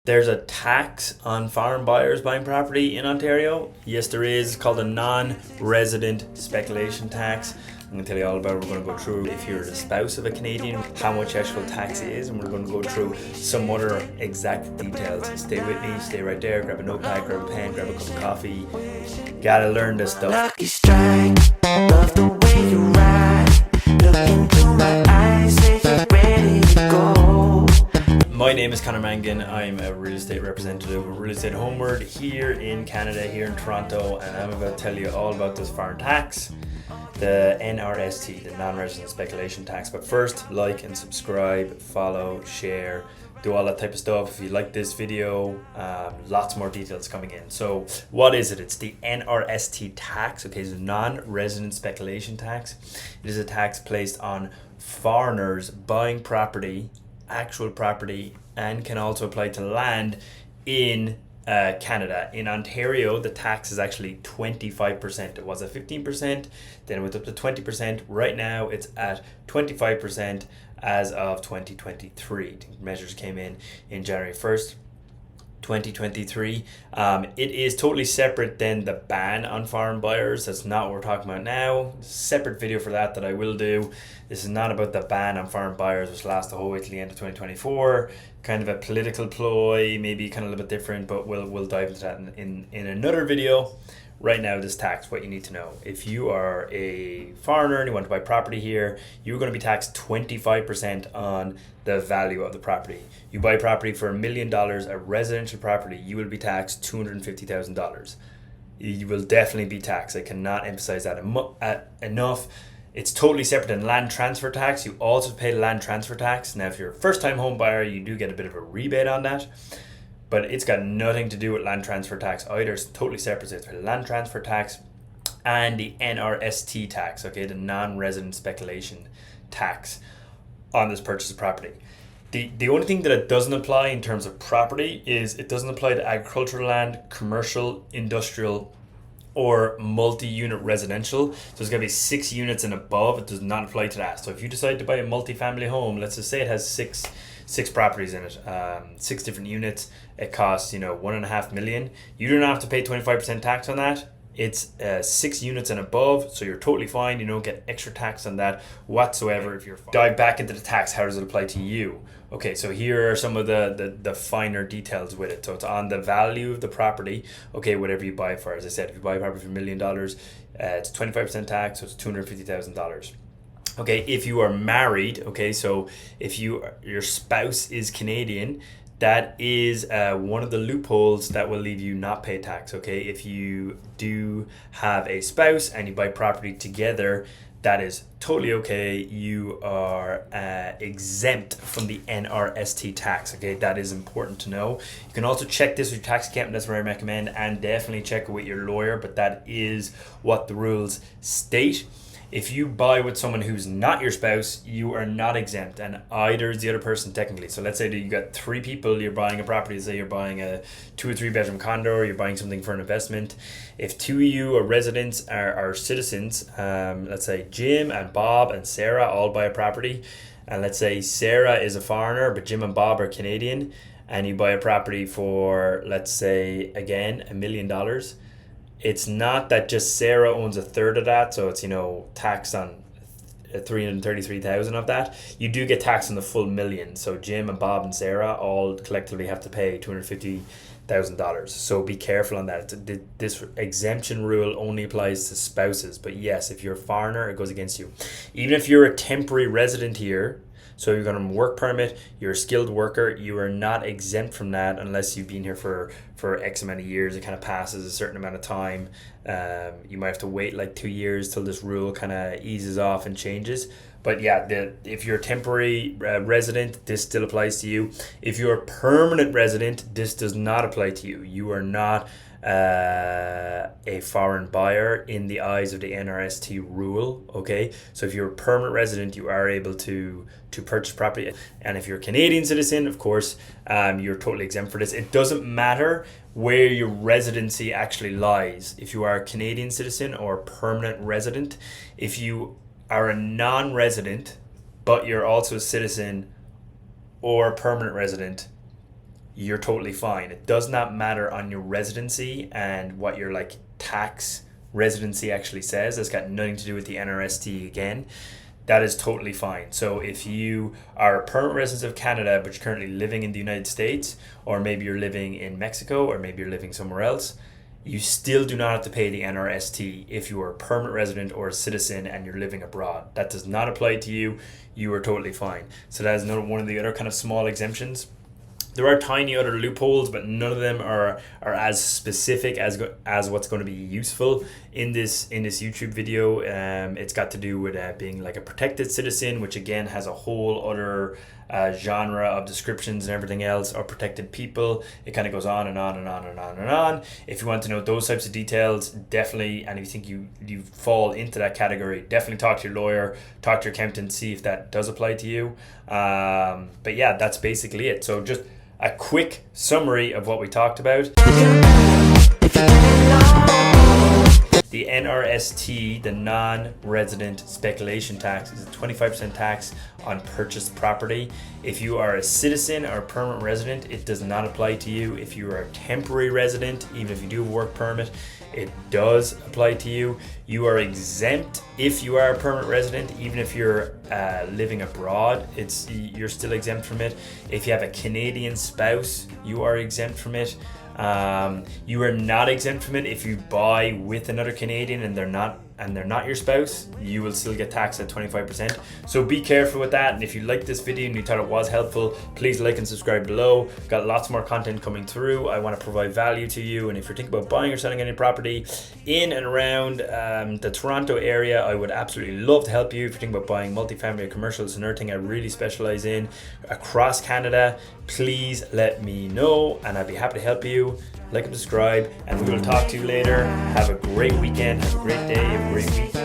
There's a tax on foreign buyers buying property in Ontario. Yes, there is. It's called a non-resident speculation tax. I'm going to tell you all about it. We're going to go through, if you're the spouse of a Canadian, how much actual tax it is, and we're going to go through some other exact details. Stay with me, stay right there, grab a notepad, grab a pen, grab a cup of coffee. Gotta learn this stuff. Lucky strike, love the way you ride. Look into my eyes, say you're ready to go. My name is Conor Mangan. I'm a real estate representative of Real Estate Homeward here in Canada, here in Toronto, and I'm about to tell you all about this foreign tax, the NRST, the non-resident speculation tax. But first, like and subscribe, follow, share, do all that type of stuff. If you like this video, lots more details coming in. So what is it? It's the NRST tax. Okay, it's a non-resident speculation tax. It is a tax placed on foreigners buying property, actual property, and can also apply to land in Canada. In Ontario, the tax is actually 25%. It was at 15%, then it went up to 20%. Right now, it's at 25% as of 2023. Measures came in January 1st. 2023. It is totally separate than the ban on foreign buyers. That's not what we're talking about now. Separate video for that I will do. This is not about the ban on foreign buyers, which lasts the whole way to the end of 2024. Kind of a political ploy, maybe kind of a little bit different, but we'll dive into that in another video. Right now, this tax, what you need to know. If you are a foreigner and you want to buy property here, you're going to be taxed 25% on the value of the property. You buy property for $1 million, a residential property, you will be taxed $250,000. You will definitely be taxed. I cannot emphasize that enough. It's totally separate than land transfer tax. You also pay land transfer tax. Now, if you're a first-time home buyer, you do get a bit of a rebate on that. But it's got nothing to do with land transfer tax either. It's totally separate. It's land transfer tax and the NRST tax, okay, the non-resident speculation tax on this purchase of property. The only thing that it doesn't apply in terms of property is it doesn't apply to agricultural land, commercial, industrial, or multi-unit residential. So it's going to be 6 units and above. It does not apply to that. So if you decide to buy a multi-family home, let's just say it has six properties in it, 6 different units, it costs $1.5 million. You do not have to pay 25% tax on that. It's 6 units and above, so you're totally fine. You don't get extra tax on that whatsoever. If you're fine. Dive back into the tax, how does it apply to you? Okay, so here are some of the finer details with it. So it's on the value of the property, okay, whatever you buy it for. As I said, if you buy a property for $1 million, it's 25% tax, so it's $250,000. Okay, if you are married, okay, so if your spouse is Canadian, that is one of the loopholes that will leave you not pay tax, okay? If you do have a spouse and you buy property together, that is totally okay. You are exempt from the NRST tax, okay? That is important to know. You can also check this with your tax accountant, that's what I recommend, and definitely check it with your lawyer, but that is what the rules state. If you buy with someone who's not your spouse, you are not exempt, and either is the other person technically. So let's say that you got 3 people, you're buying a property, say you're buying a 2 or 3 bedroom condo, or you're buying something for an investment. If 2 of you are residents, are citizens, let's say Jim and Bob and Sarah all buy a property, and let's say Sarah is a foreigner, but Jim and Bob are Canadian, and you buy a property for, let's say, again, $1 million. It's not that just Sarah owns a third of that, so it's taxed on 333,000 of that. You do get taxed on the full $1 million. So Jim and Bob and Sarah all collectively have to pay $250,000. So be careful on that. This exemption rule only applies to spouses, but yes, if you're a foreigner, it goes against you. Even if you're a temporary resident here, so you're going to work permit, you're a skilled worker, you are not exempt from that unless you've been here for X amount of years. It kind of passes a certain amount of time. You might have to wait like 2 years till this rule kind of eases off and changes. But yeah, if you're a temporary resident, this still applies to you. If you're a permanent resident, this does not apply to you. You are not a foreign buyer in the eyes of the NRST rule, okay? So if you're a permanent resident, you are able to purchase property. And if you're a Canadian citizen, of course, you're totally exempt for this. It doesn't matter where your residency actually lies. If you are a Canadian citizen or permanent resident, if you are a non-resident, but you're also a citizen or a permanent resident, you're totally fine. It does not matter on your residency and what your like tax residency actually says. It's got nothing to do with the NRST again. That is totally fine. So if you are a permanent resident of Canada, but you're currently living in the United States, or maybe you're living in Mexico, or maybe you're living somewhere else, you still do not have to pay the NRST if you are a permanent resident or a citizen and you're living abroad. That does not apply to you. You are totally fine. So that is one of the other kind of small exemptions. There are tiny other loopholes, but none of them are as specific as what's going to be useful in this YouTube video. It's got to do with being like a protected citizen, which again has a whole other genre of descriptions and everything else, or protected people. It kind of goes on and on and on and on and on. If you want to know those types of details, definitely, and if you think you fall into that category, definitely talk to your lawyer, talk to your accountant, see if that does apply to you. But yeah, that's basically it. So just a quick summary of what we talked about. The NRST, the non-resident speculation tax, is a 25% tax on purchased property. If you are a citizen or a permanent resident, it does not apply to you. If you are a temporary resident, even if you do have a work permit, it does apply to you. You are exempt if you are a permanent resident, even if you're living abroad. You're still exempt from it. If you have a Canadian spouse, you are exempt from it. You are not exempt from it if you buy with another Canadian and they're not your spouse. You will still get taxed at 25%. So be careful with that. And if you liked this video and you thought it was helpful, please like and subscribe below. Got lots more content coming through. I want to provide value to you. And if you're thinking about buying or selling any property in and around the Toronto area, I would absolutely love to help you. If you're thinking about buying multifamily or commercial, it's another thing I really specialize in across Canada. Please let me know and I'd be happy to help you. Like and subscribe, and we will talk to you later. Have a great weekend, have a great day, have a great week.